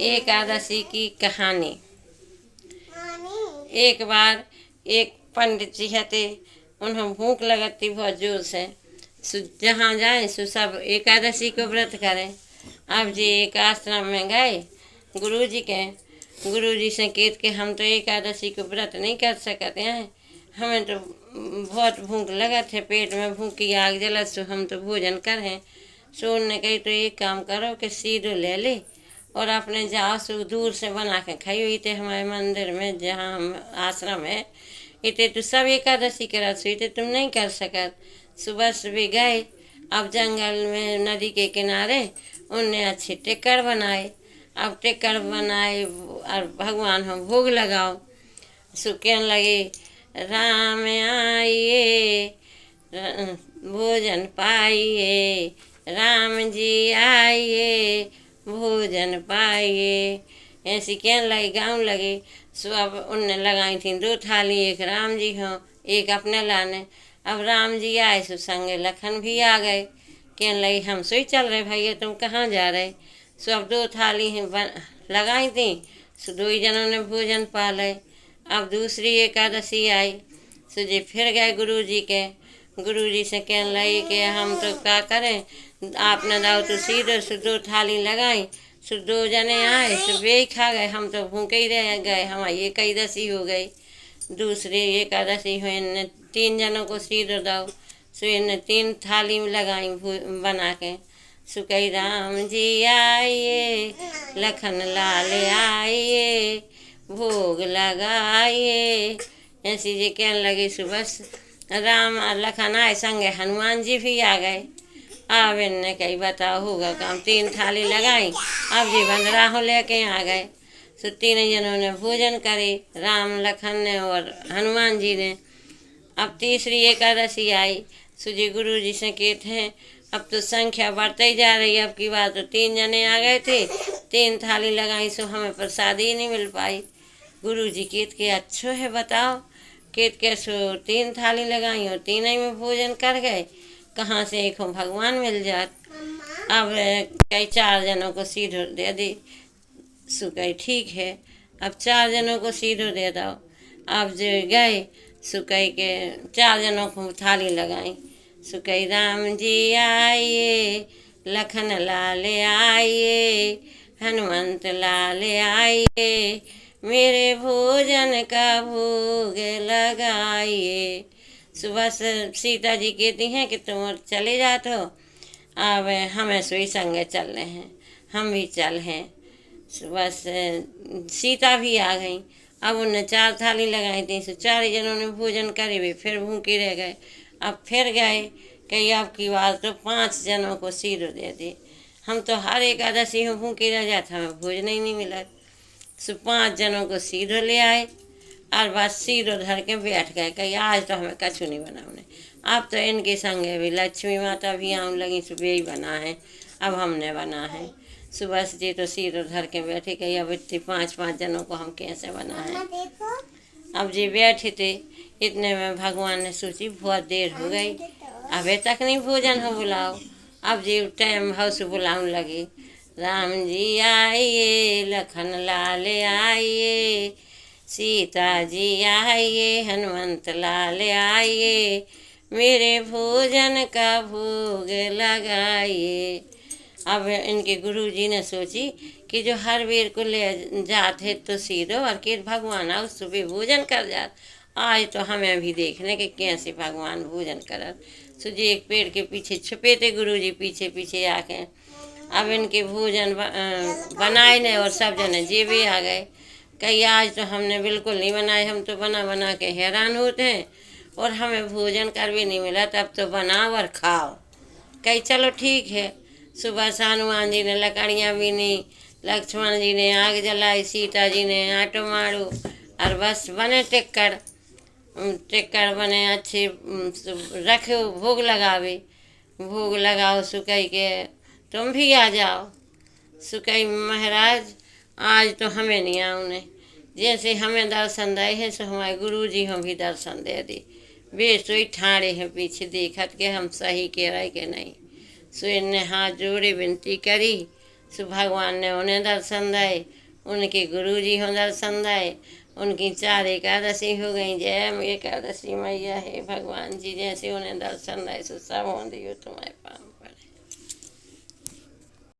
एकादशी की कहानी। एक बार एक पंडित जी थे, उन्हें भूख लगती बहुत जोर से। जहाँ जाए सो सब एकादशी को व्रत करें। अब जी एक आश्रम में गए गुरु जी से कहते कि हम तो एकादशी को व्रत नहीं कर सकते हैं, हमें तो बहुत भूख लगा थे, पेट में भूख की आग जला, सो हम तो भोजन करें। सो उन्होंने कही तो एक काम करो कि सीधो ले ले और अपने जाओ सो दूर से बना के खाई हुई थे हमारे मंदिर में जहाँ हम आश्रम है। इतने तो सब एकादशी करा सो इतने तुम नहीं कर सकत। सुबह सुबह गए, अब जंगल में नदी के किनारे उनने अच्छे टिक्कर बनाए। अब टिक्कर बनाए और भगवान हम भोग लगाओ। सो कहने लगे राम आइए भोजन पाइए, राम जी आइए भोजन पाइए, ऐसी कहने लगे गाँव लगे। सो अब उनने लगाई थी 2 थाली, एक राम जी हों एक अपने लाने। अब राम जी आए सो संगे लखन भी आ गए। कहने लगे हम सोई चल रहे भैया, तुम कहाँ जा रहे। सो अब 2 थाली लगाई थी, सो 2 ही जनों ने भोजन पा ले। अब दूसरी एकादशी आई, सो जी फिर गए गुरु जी से कहने लगे कि हम तो क्या करें, आपने दाओ तो सीधे सो 2 थाली लगाई, सो 2 जने आए सो वे ही खा गए, हम तो भूखे ही रह गए, हमारी एकादशी हो गई। दूसरी एकादशी हुई, इनने 3 जनों को सीधे दाओ, सो इनने 3 थाली में लगाई बना के। सो कही राम जी आइए लखन लाल आइए भोग लगाइए, ऐसी जी कहने लगी। सुबह राम और लखन आए, संगे हनुमान जी भी आ गए। अब इनने कही बताओ होगा काम, 3 थाली लगाई, अब जी बंदराहों लेके आ गए। सो 3 जनों ने भोजन करे, राम लखन ने और हनुमान जी ने। अब तीसरी एकादशी आई, सो जी गुरु जी से कहते हैं अब तो संख्या बढ़ते ही जा रही है, अब की बार तो 3 जने आ गए थे, 3 थाली लगाई, सो हमें प्रसाद ही नहीं मिल पाई। गुरु जी कहते के अच्छो है बताओ, कहते के सो 3 थाली लगाई और 3 ही में भोजन कर गए, कहाँ से एक भगवान मिल जात। अब कई 4 जनों को सीधो दे दी। सो कही ठीक है, अब 4 जनों को सीधो दे दो। अब जो गए सो कही के 4 जनों को थाली लगाई, सो कही राम जी आइए लखन लाल आइए हनुमंत लाल आइए मेरे भोजन का भोग लगाइए। सुबह से सीता जी कहती हैं कि तुम चले जाते हो, अब हमें सोई संगे चल रहे हैं, हम भी चल हैं। सुबह से सीता भी आ गई। अब उनने 4 थाली लगाई थी, सो 4 जनों ने भोजन करे हुए फिर भूखे रह गए। अब फिर गए कही अब की बात तो 5 जनों को सीधो दे दे, हम तो हर एकादशी में भूखे रह जाते, हमें भोजन ही नहीं मिला। सो 5 जनों को सीधो ले आए और बस सीधो धर के बैठ गए, कही आज तो हमें कछु नहीं बनाने। अब तो इनके संगे भी लक्ष्मी माता भी आने लगी, सुबह ही बना है, अब हमने बना है। सुबह से जी तो सीधो धर के बैठे, कही अब इतनी 5-5 जनों को हम कैसे बना है। अब जी बैठे थे, इतने में भगवान ने सोची बहुत देर हो गई, अबे तक नहीं भोजन हो बुलाओ। अब जी टाइम हाउ से बुलाने लगे, राम जी आइए लखन लाल आइए सीता जी आइए हनुमंत लाल आइए मेरे भोजन का भोग लगाइए। अब इनके गुरु जी ने सोची कि जो हर वीर को ले जाते तो सीधो और कि भगवान आओ सुबह भोजन कर जात, आज तो हमें भी देखने के कैसे भगवान भोजन करत। सो जी एक पेड़ के पीछे छुपे थे गुरु जी, पीछे पीछे आके अब इनके भोजन बनाए नहीं और सब जने जे भी आ गए, कही आज तो हमने बिल्कुल नहीं बनाए, हम तो बना बना के हैरान होते हैं और हमें भोजन कर भी नहीं मिला, तब तो बनाओ और खाओ। कही चलो ठीक है। सुबह से हनुमान जी ने लकड़ियाँ बीनी, लक्ष्मण जी ने आग जलाई, सीता जी ने आटो मारो और बस बने टिक्कर बने अच्छे रखे भोग लगावे, भोग लगाओ। सुकई के तुम भी आ जाओ। सुकई महाराज आज तो हमें नहीं आउने, जैसे हमें दर्शन दे हैं सो हमारे गुरु जी हम भी दर्शन दे दी। वे सोई ठाड़े हैं पीछे देखत के हम सही कह रहे कि नहीं। सो इनने हाथ जोड़े विनती करी, सो भगवान ने उन्हें दर्शन दिए, उनके गुरु जी हों दर्शन दिए, उनकी 4 एकादशी हो गई। जय एकादशी मैया है भगवान जी, जैसे उन्हें दर्शन दिए सो सब हों दियो तुम्हारे पाँव पड़े।